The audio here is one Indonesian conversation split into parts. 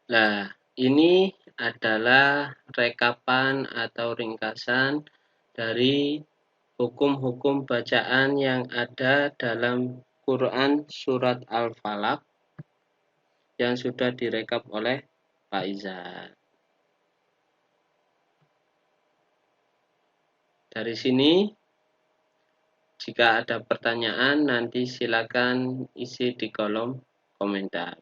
Nah, ini adalah rekapan atau ringkasan dari hukum-hukum bacaan yang ada dalam Quran Surat Al-Falaq yang sudah direkap oleh Pak Izat. Dari sini, jika ada pertanyaan, nanti silakan isi di kolom komentar.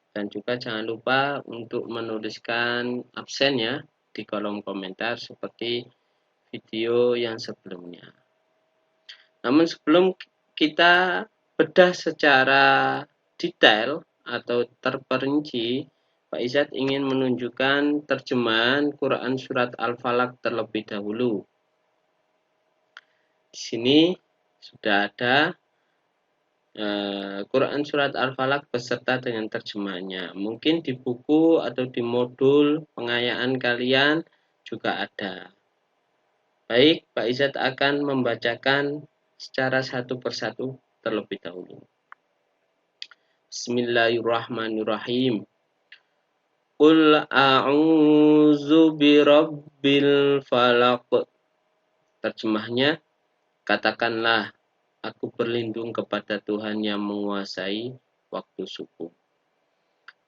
Dan juga jangan lupa untuk menuliskan absennya di kolom komentar seperti video yang sebelumnya. Namun sebelum kita bedah secara detail atau terperinci, Pak Izat ingin menunjukkan terjemahan Quran Surat Al-Falaq terlebih dahulu. Di sini sudah ada Quran Surat Al-Falaq beserta dengan terjemahannya. Mungkin di buku atau di modul pengayaan kalian juga ada. Baik, Pak Izat akan membacakan secara satu persatu terlebih dahulu. Bismillahirrahmanirrahim. Qul a'udzu birabbil falaq. Terjemahnya, katakanlah, aku berlindung kepada Tuhan yang menguasai waktu subuh.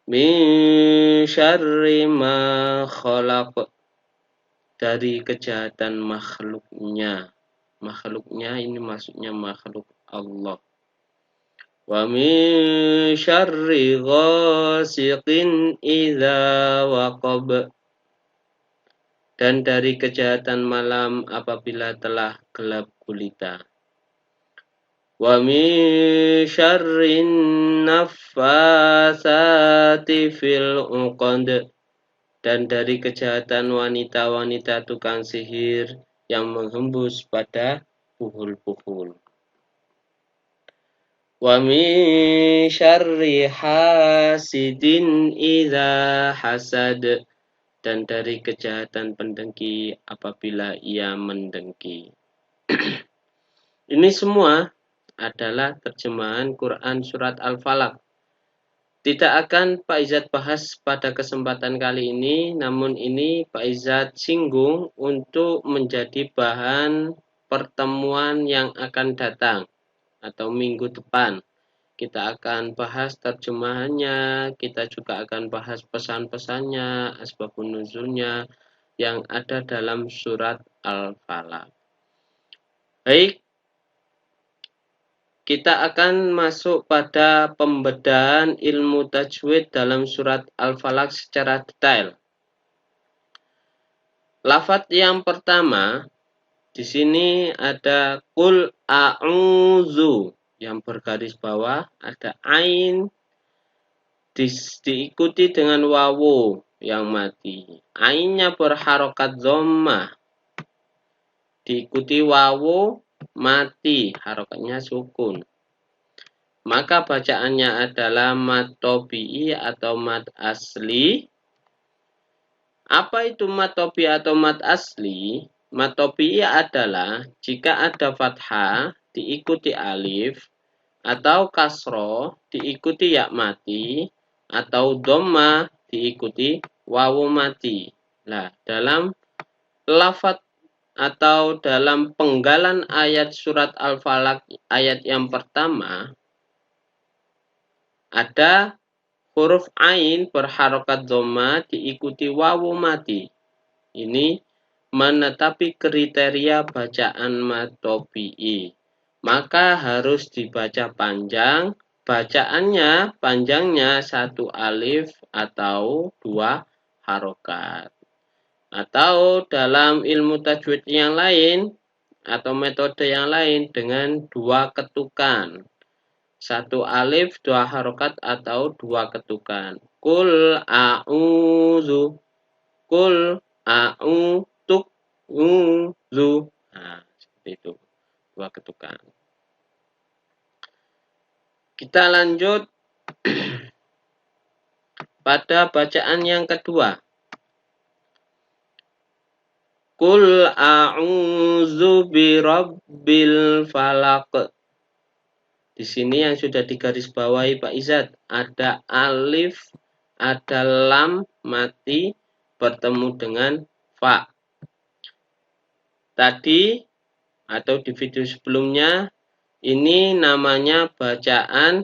Min syarri ma khalaq. Dari kejahatan makhluknya. Makhluknya ini maksudnya makhluk Allah. Wa min syarri ghasiqin idza waqab. Dan dari kejahatan malam apabila telah gelap gulita. Wa min syarrin naffasati fil uqad. Dan dari kejahatan wanita-wanita tukang sihir yang menghembus pada puhul-puhul. Wa min syarri hasidin idza hasad. Dan dari kejahatan pendengki apabila ia mendengki. Ini semua adalah terjemahan Quran Surat Al-Falaq. Tidak akan Pak Izat bahas pada kesempatan kali ini, namun ini Pak Izat singgung untuk menjadi bahan pertemuan yang akan datang atau minggu depan. Kita akan bahas terjemahannya, kita juga akan bahas pesan-pesannya, asbabun nuzulnya yang ada dalam surat Al-Falaq. Baik, kita akan masuk pada pembedahan ilmu tajwid dalam surat Al-Falaq secara detail. Lafaz yang pertama di sini ada qul a'udzu yang bergaris bawah, ada ain diikuti dengan wawu yang mati. Ainnya berharokat dhammah. Diikuti wawu mati, harokatnya sukun. Maka bacaannya adalah mad tobi'i atau mad asli. Apa itu mad tobi'i atau mad asli? Mad tobi'i adalah jika ada fathah diikuti alif, atau kasroh diikuti ya mati, atau dhamma diikuti wawu mati. Nah, dalam lafaz atau dalam penggalan ayat surat Al-Falaq ayat yang pertama ada huruf ain berharokat dhamma diikuti wawu mati. Ini menetapi kriteria bacaan mad tobi'i. Maka harus dibaca panjang. Bacaannya panjangnya satu alif atau dua harokat. Atau dalam ilmu tajwid yang lain atau metode yang lain dengan dua ketukan. Satu alif, dua harokat atau dua ketukan. Kul a'udzu. Kul a'udzu. Nah, seperti itu. Dua ketukan. Kita lanjut pada bacaan yang kedua. Qul a'udzu birabbil falaq. Di sini yang sudah digarisbawahi Pak Izat ada alif, ada lam mati bertemu dengan fa. Tadi atau di video sebelumnya ini namanya bacaan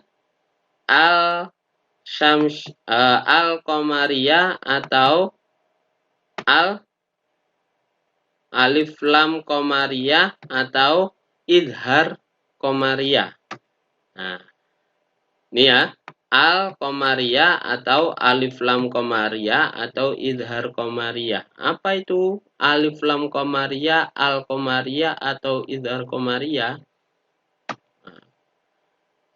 al-qamariyah atau alif lam qamariyah atau idhar qamariyah. Nah, ini ya, al-qamariyah atau alif lam qamariyah atau idhar qamariyah. Apa itu alif lam qamariyah, al-qamariyah atau idhar qamariyah?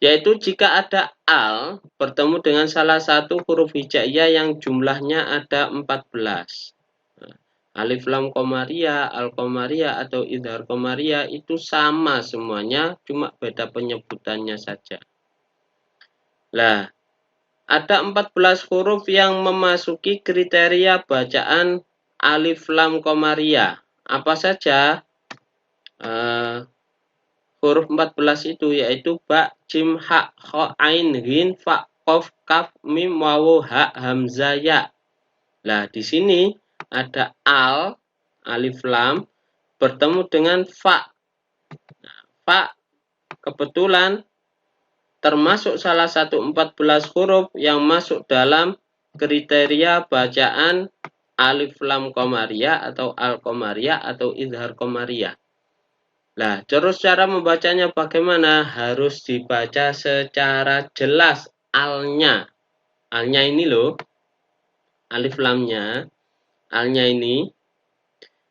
Yaitu jika ada al bertemu dengan salah satu huruf hijaiyah yang jumlahnya ada 14. Alif lam qamariyah, al-qamariyah atau idhar qamariyah itu sama semuanya, cuma beda penyebutannya saja. Nah, ada 14 huruf yang memasuki kriteria bacaan alif lam qamariyah. Apa saja huruf 14 itu, yaitu ba, jim, ha, kha, ain, ghin, fa, qaf, kaf, mim, wawu, ha, hamzah, ya. Nah, di sini ada alif lam bertemu dengan fa. Nah, fa kebetulan termasuk salah satu 14 huruf yang masuk dalam kriteria bacaan alif lam qamariyah atau al-qamariyah atau idhar qamariyah. Nah, terus cara membacanya bagaimana? Harus dibaca secara jelas alnya. Alnya ini loh, alif lamnya, alnya ini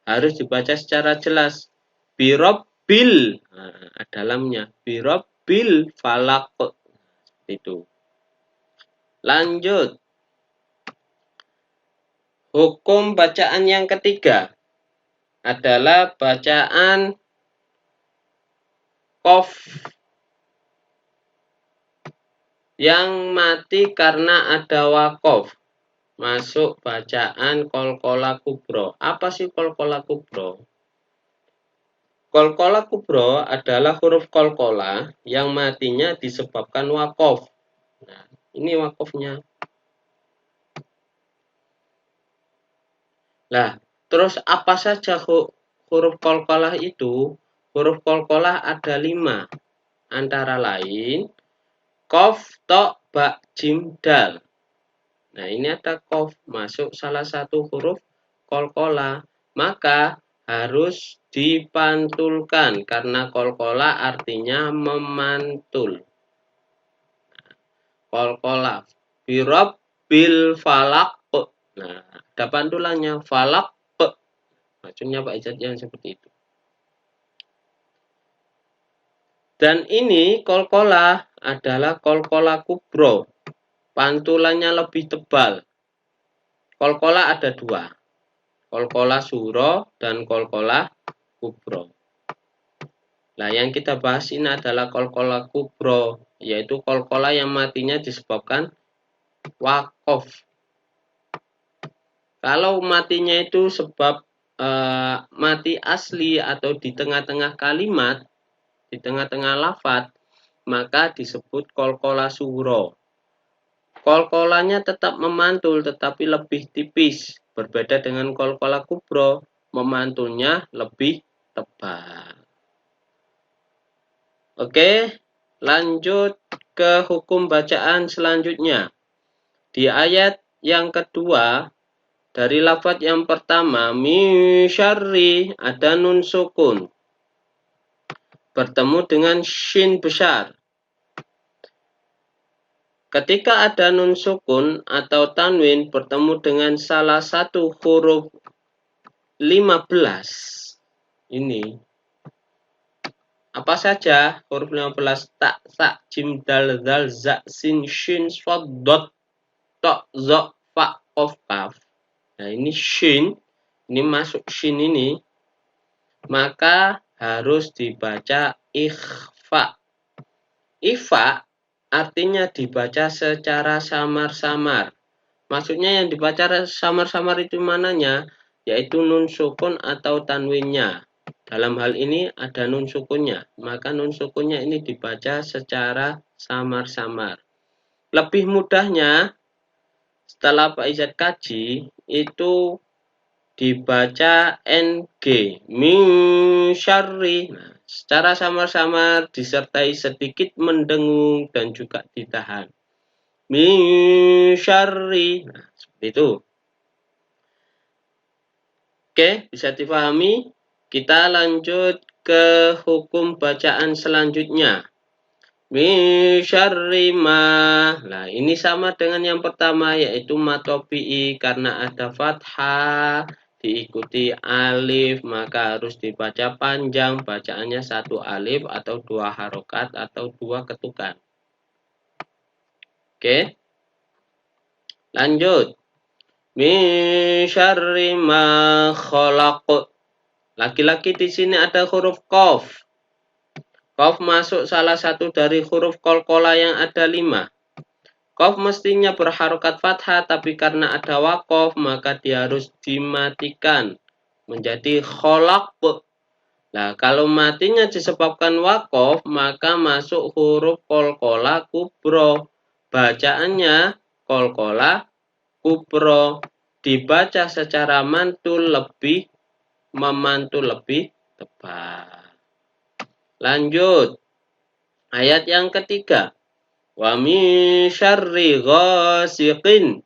harus dibaca secara jelas. Birobbil, nah, ada lamnya. Birobbil falaq. Itu. Lanjut. Hukum bacaan yang ketiga adalah bacaan qaf yang mati karena ada waqaf. Masuk bacaan qalqalah kubro. Apa sih qalqalah kubro? Qalqalah kubro adalah huruf qalqalah yang matinya disebabkan waqaf. Nah, ini waqafnya. Nah, terus apa saja huruf qalqalah itu? Huruf qalqalah ada 5. Antara lain qaf, ta, ba, jim, dal. Nah, ini ada qaf masuk salah satu huruf qalqalah. Maka harus dipantulkan karena qalqalah artinya memantul. Qalqalah birabbil falaq. Nah, ada pantulannya falaq. Maksudnya Pak Ijat yang seperti itu. Dan ini qalqalah adalah qalqalah kubro. Pantulannya lebih tebal. Qalqalah ada 2. Qalqalah suro dan qalqalah kubro. Nah, yang kita bahas ini adalah qalqalah kubro, yaitu qalqalah yang matinya disebabkan waqaf. Kalau matinya itu sebab mati asli atau di tengah-tengah kalimat, di tengah-tengah lafadz, maka disebut qalqalah suro. Qalqalahnya tetap memantul tetapi lebih tipis. Berbeda dengan qalqalah kubro, memantulnya lebih tebal. Oke, lanjut ke hukum bacaan selanjutnya. Di ayat yang kedua, dari lafadz yang pertama, min syarri, ada nun sukun. Bertemu dengan shin besar. Ketika ada nun sukun atau tanwin bertemu dengan salah satu huruf 15, ini apa saja huruf 15? Ta, sa, jim, dal, zal, za, sin, shin, shad, dot, to, zo, fa, qaf, kaf. Nah, ini shin, ini masuk shin ini, maka harus dibaca ikhfa. Ikhfa artinya dibaca secara samar-samar. Maksudnya yang dibaca samar-samar itu mananya? Yaitu nun sukun atau tanwinnya. Dalam hal ini ada nun sukunnya. Maka nun sukunnya ini dibaca secara samar-samar. Lebih mudahnya, setelah Pak Izat kaji, itu dibaca NG, min syarri. Nah, secara samar-samar disertai sedikit mendengung dan juga ditahan. Min syarri. Nah, seperti itu. Oke, bisa dipahami? Kita lanjut ke hukum bacaan selanjutnya. Min syarri ma. Nah, ini sama dengan yang pertama, yaitu matobi'i. Karena ada fathah diikuti alif, maka harus dibaca panjang. Bacaannya satu alif atau dua harokat atau dua ketukan. Oke, lanjut. Min syarri ma khalaq. Laki-laki di sini ada huruf qaf. Qaf masuk salah satu dari huruf qalqalah yang ada 5. Qaf mestinya berharokat fathah, tapi karena ada waqaf, maka dia harus dimatikan menjadi khalaq. Nah, kalau matinya disebabkan waqaf, maka masuk huruf qalqalah kubro. Bacaannya qalqalah kubro. Dibaca secara memantul lebih tepat. Lanjut, ayat yang ketiga. Wa min syarri ghasiqin.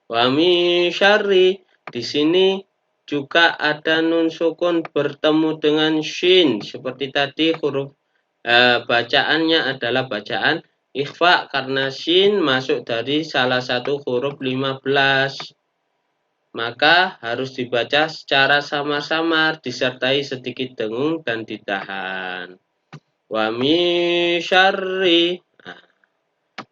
Wa min syarri, di sini juga ada nun sukun bertemu dengan shin. Seperti tadi huruf bacaannya adalah bacaan ikhfa karena shin masuk dari salah satu huruf 15. Maka harus dibaca secara samar-samar disertai sedikit dengung dan ditahan. Wa min syarri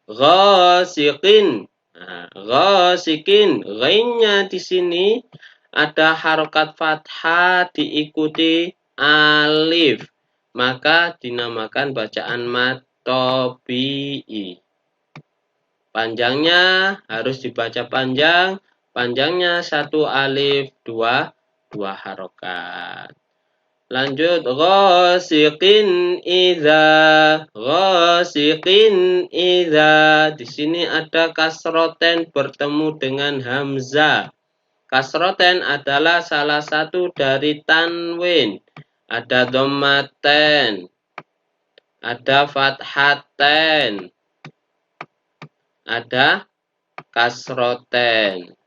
ghasiqin. Nah, ghasiqin, ghainnya di sini ada harokat fathah diikuti alif, maka dinamakan bacaan matobi'i. Panjangnya harus dibaca panjang. Panjangnya satu alif, dua harokat. Lanjut, ghasiqin idza. Ghasiqin idza. Di sini ada kasroten bertemu dengan hamzah. Kasroten adalah salah satu dari tanwin. Ada dhammaten, ada fathaten, ada kasroten.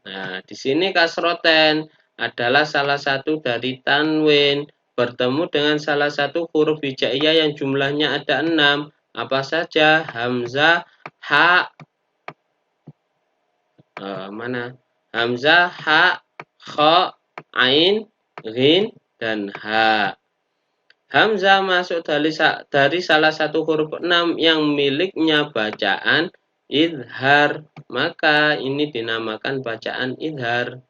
Nah, di sini kasroten adalah salah satu dari tanwin bertemu dengan salah satu huruf hijaiyah yang jumlahnya ada 6. Apa saja? Hamzah, ha, Hamzah, ha, kha, ain, ghin, dan ha. Hamzah masuk dari salah satu huruf 6 yang miliknya bacaan idhar, maka ini dinamakan bacaan idhar.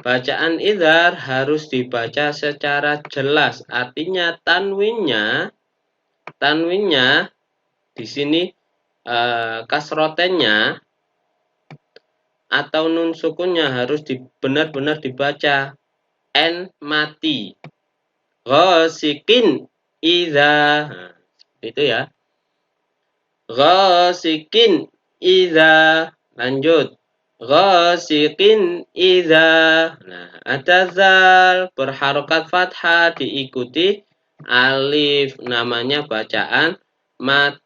Bacaan idhar harus dibaca secara jelas, artinya tanwinnya di sini kasrotennya atau nun sukunnya harus benar-benar dibaca n mati. Ghasikin idza. Nah, itu ya. Ghasikin idza. Lanjut. Ghasikin idza. Nah, ada zal berharokat fathah diikuti alif. Namanya bacaan matobi'i.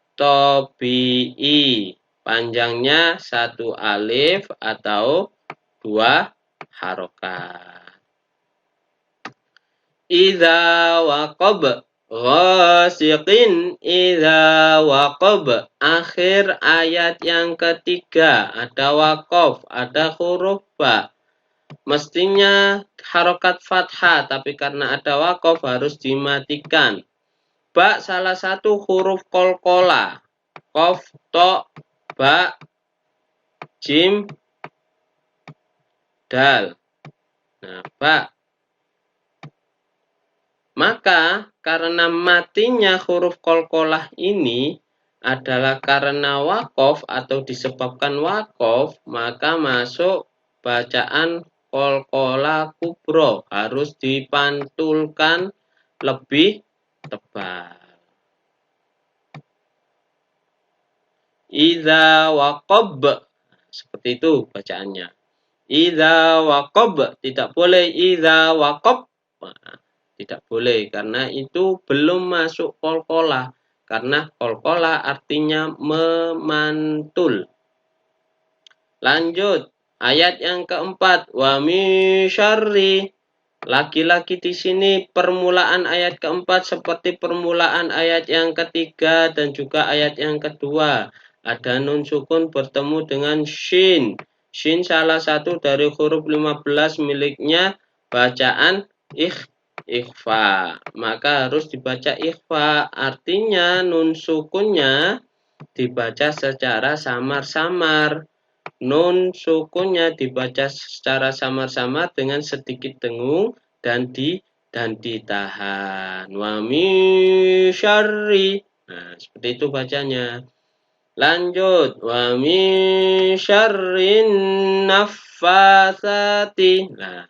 Panjangnya satu alif atau dua harokat. Idza waqab. Ghasiqin idza waqab. Akhir ayat yang ketiga ada waqaf, ada huruf ba. Mestinya harokat fathah, tapi karena ada waqaf harus dimatikan. Ba salah satu huruf qalqalah. Qaf, to, ba, jim, dal. Nah, ba. Maka karena matinya huruf qalqalah ini adalah karena waqaf atau disebabkan waqaf, maka masuk bacaan qalqalah kubro, harus dipantulkan lebih tebal. Idza waqab. seperti itu bacaannya. Idza waqab, tidak boleh idza waqab. Nah, tidak boleh karena itu belum masuk qalqalah. Karena qalqalah artinya memantul. Lanjut, ayat yang keempat, wa min syarri. Lagi-lagi di sini permulaan ayat keempat seperti permulaan ayat yang ketiga dan juga ayat yang kedua. Ada nun sukun bertemu dengan shin. Shin salah satu dari huruf 15 miliknya bacaan ikhfa. Maka harus dibaca ikhfa. Artinya nun sukunnya dibaca secara samar-samar. Nun sukunnya dibaca secara samar-samar dengan sedikit dengung dan ditahan. Wa min syarri. Nah, seperti itu bacanya. Lanjut, wa min syarrin naffatsati. Nah,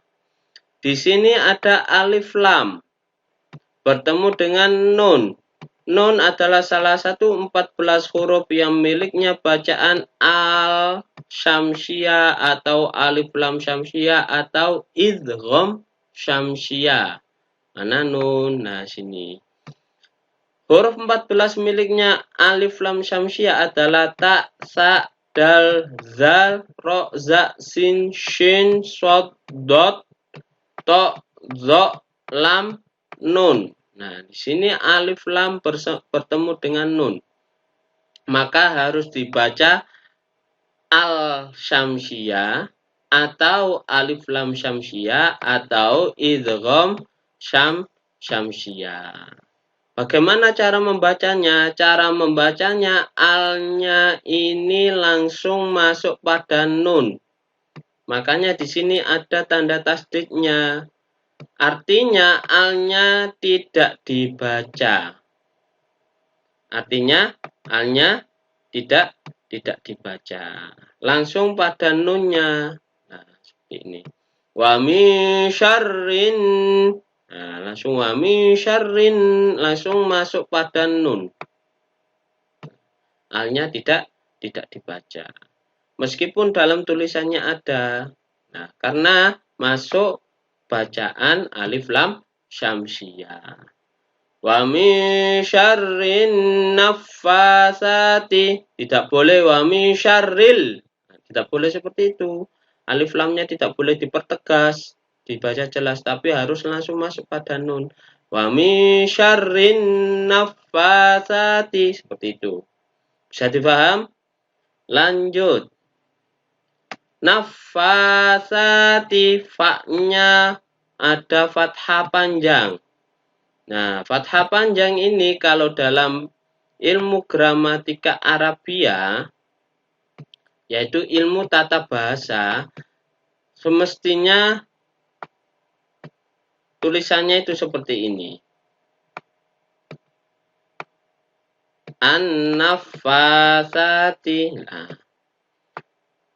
di sini ada alif lam bertemu dengan nun. Nun adalah salah satu 14 huruf yang miliknya bacaan al-syamsiyah atau alif lam syamsiyah atau idgham syamsiyah. Mana nun? Nah, sini. Huruf 14 miliknya alif lam syamsiyah adalah ta, sa, dal, zal, ro, za, sin, shin, shod, dot, to, zo, lam, nun. Nah, di sini alif lam bertemu dengan nun. Maka harus dibaca al-syamsiyah atau alif lam syamsiyah atau idgham syamsiyah. Bagaimana cara membacanya? Cara membacanya alnya ini langsung masuk pada nun. Makanya di sini ada tanda tasdidnya. Artinya alnya tidak dibaca. Artinya alnya tidak dibaca. Langsung pada nunnya. Nah, seperti ini. Wa min syarrin. Nah, langsung wa min syarrin langsung masuk pada nun. Alnya tidak dibaca. Meskipun dalam tulisannya ada. Nah, karena masuk bacaan alif lam syamsiyah. Wa min syarrin naffatsati. Tidak boleh wa min syarril. Tidak boleh seperti itu. Alif lamnya tidak boleh dipertegas, dibaca jelas, tapi harus langsung masuk pada nun. Wa min syarrin naffatsati. Seperti itu. Bisa dipaham? Lanjut. Naffatsati, fa-nya ada fathah panjang. Nah, fathah panjang ini kalau dalam ilmu gramatika Arabia, yaitu ilmu tata bahasa, semestinya tulisannya itu seperti ini. An-naffatsati. Nah,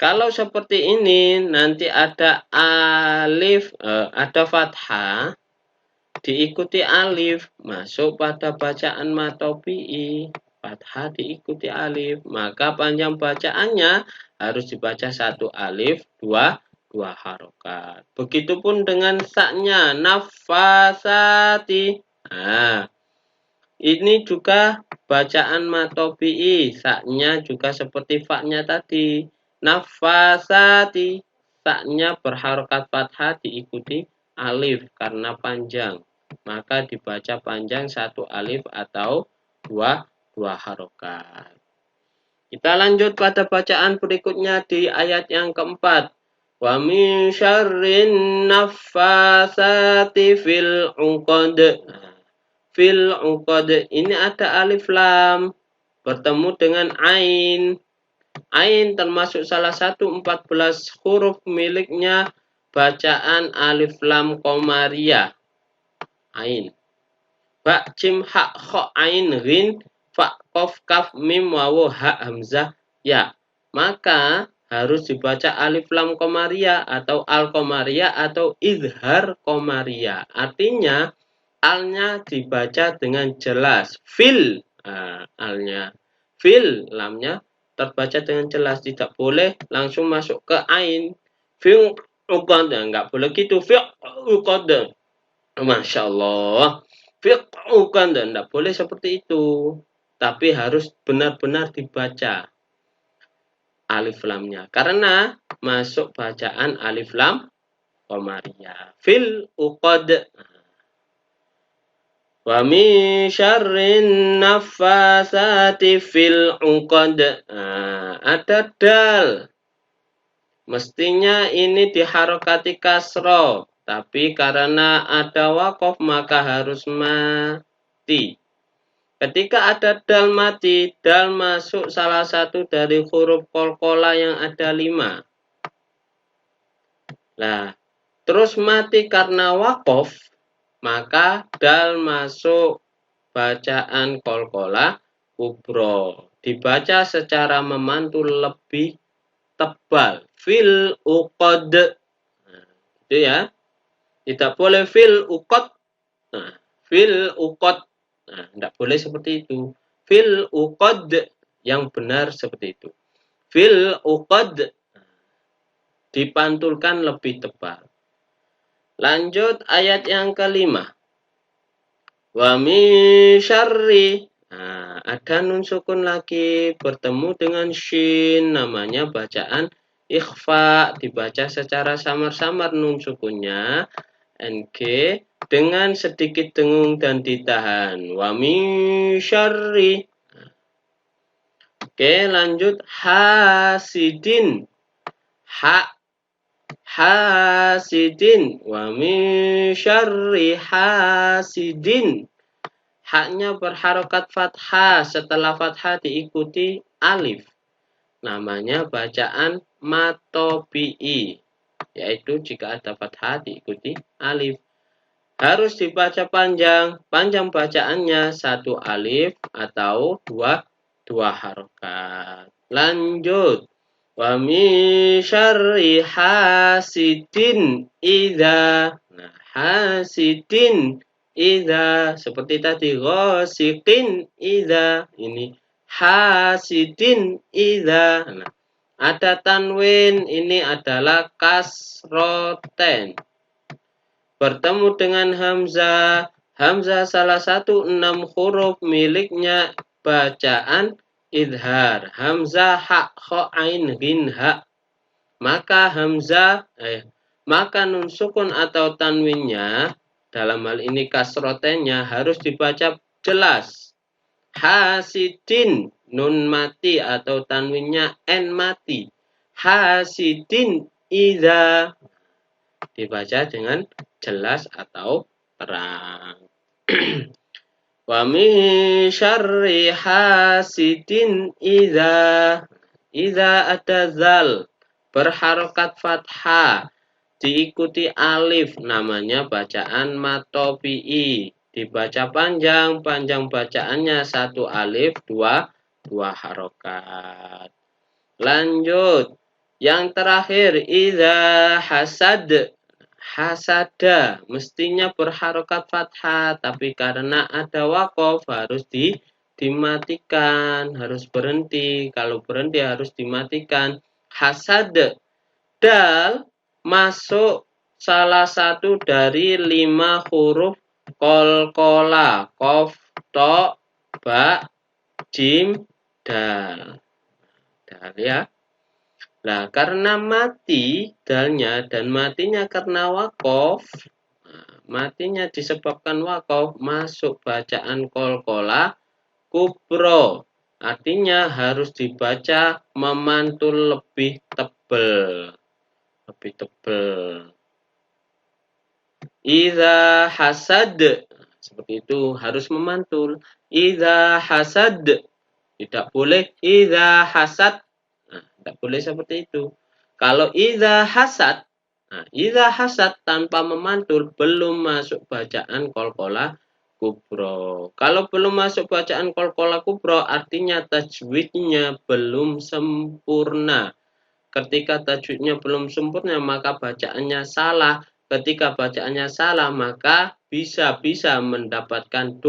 kalau seperti ini nanti ada alif, ada fathah, diikuti alif, masuk pada bacaan matopi'i. Fathah diikuti alif, maka panjang bacaannya harus dibaca satu alif, dua harokat. Begitupun dengan saknya, nafasati. Nah, ini juga bacaan matopi'i, saknya juga seperti faknya tadi. Nafasati, saknya berharokat fathah diikuti alif karena panjang. Maka dibaca panjang satu alif atau dua harokat. Kita lanjut pada bacaan berikutnya di ayat yang keempat. Wa min syarrin naffasati fil 'uqad. Fil 'uqad ini ada alif lam bertemu dengan ain. Ain termasuk salah satu 14 huruf miliknya bacaan alif lam qamariyah. Ain. Ba, jim, ha, kho, ain, rin, fa, kof, kaf, mim, wawu, ha, hamzah, ya. Maka harus dibaca alif lam qamariyah atau al qamariyah atau izhar qamariyah. Artinya alnya dibaca dengan jelas. Fil, alnya. Fil, lamnya terbaca dengan jelas. Tidak boleh langsung masuk ke ain. Fil uqad, nggak boleh gitu. Fil uqad. Masya Allah. Fil uqad, nggak boleh seperti itu. Tapi harus benar-benar dibaca alif lamnya. Karena masuk bacaan alif lam qamariyah. Fil uqad. Wa min syarrin naffasati fil uqad. Ada dal. Mestinya ini diharokati kasroh. Tapi karena ada wakof maka harus mati. Ketika ada dal mati, dal masuk salah satu dari huruf qalqalah yang ada 5. Nah, terus mati karena wakof, maka dal masuk bacaan qalqalah kubro. Dibaca secara memantul lebih tebal. Fil uqad. Nah, itu ya. Tidak boleh fil uqad. Nah, fil uqad. Nah, tidak boleh seperti itu. Fil uqad yang benar seperti itu. Fil uqad dipantulkan lebih tebal. Lanjut ayat yang kelima. Wa min syarri. Nah, ada nun sukun lagi bertemu dengan shin, namanya bacaan ikhfa, dibaca secara samar-samar nun sukunnya NG dengan sedikit dengung dan ditahan. Wa min syarri. Oke, lanjut hasidin. Hasidin. Wa min syarri hasidin. Haknya berharokat fathah, setelah fathah diikuti alif. Namanya bacaan matobi'i, yaitu jika ada fathah diikuti alif. Harus dibaca panjang. Panjang bacaannya 1 alif atau dua harokat. Lanjut. Wa min syarri hasidin idza. Nah, hasidin idza seperti tadi ghasiqin idza, ini hasidin idza. Nah, ada tanwin, ini adalah kasroten bertemu dengan hamzah. Hamzah salah satu 6 huruf miliknya bacaan idhar. Hamzah ha kha ain ghin ha. Maka maka nun sukun atau tanwinnya, dalam hal ini kasrotennya, harus dibaca jelas. Hasidin, nun mati atau tanwinnya n mati. Hasidin idza, dibaca dengan jelas atau terang. Wa min syarri hasidin idza. Idza ada zal berharokat fathah diikuti alif, namanya bacaan matobi'i. Dibaca panjang, panjang bacaannya 1 alif, 2 harokat. Lanjut. Yang terakhir, idza hasad. Hasada mestinya berharokat fathah, tapi karena ada wakof harus dimatikan, harus berhenti. Kalau berhenti harus dimatikan. Hasad, dal masuk salah satu dari 5 huruf qalqalah, qaf, ta, ba, jim, dal. Dal ya. Nah, karena mati dalnya dan matinya karena wakof, matinya disebabkan wakof, masuk bacaan qalqalah kubro. Artinya harus dibaca memantul lebih tebal. Lebih tebal. Idza hasad, seperti itu, harus memantul. Idza hasad, tidak boleh idza hasad. Nah, tidak boleh seperti itu. Kalau idza hasad, nah, idza hasad tanpa memantul belum masuk bacaan qalqalah kubro. Kalau belum masuk bacaan qalqalah kubro, artinya tajwidnya belum sempurna. Ketika tajwidnya belum sempurna, maka bacaannya salah. Ketika bacaannya salah, maka bisa mendapatkan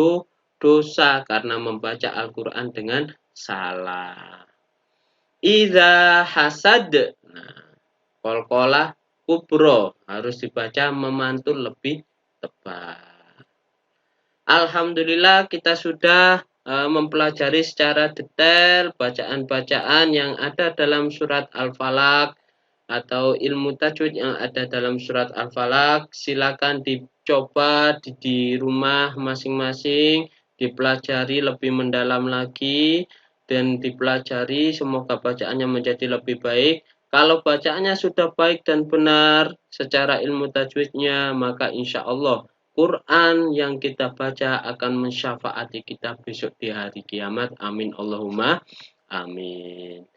dosa karena membaca Al-Quran dengan salah. Iza hasad. Nah, qalqalah kubro harus dibaca memantul lebih tebal. Alhamdulillah kita sudah mempelajari secara detail bacaan-bacaan yang ada dalam surat Al-Falaq atau ilmu tajwid yang ada dalam surat Al-Falaq. Silakan dicoba di rumah masing-masing, dipelajari lebih mendalam lagi dan dipelajari, semoga bacaannya menjadi lebih baik. Kalau bacaannya sudah baik dan benar secara ilmu tajwidnya, maka insya Allah Quran yang kita baca akan mensyafaati kita besok di hari kiamat. Amin Allahumma amin.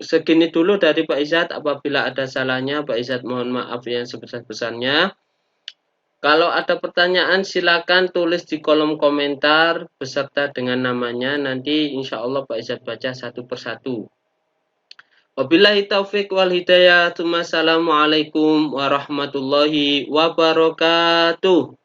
Segini dulu dari Pak Izzat. Apabila ada salahnya, Pak Izzat mohon maaf yang sebesar-besarnya. Kalau ada pertanyaan silakan tulis di kolom komentar beserta dengan namanya. Nanti insya Allah Pak Izzat baca satu persatu. Wabillahi taufik wal hidayah. Assalamualaikum warahmatullahi wabarakatuh.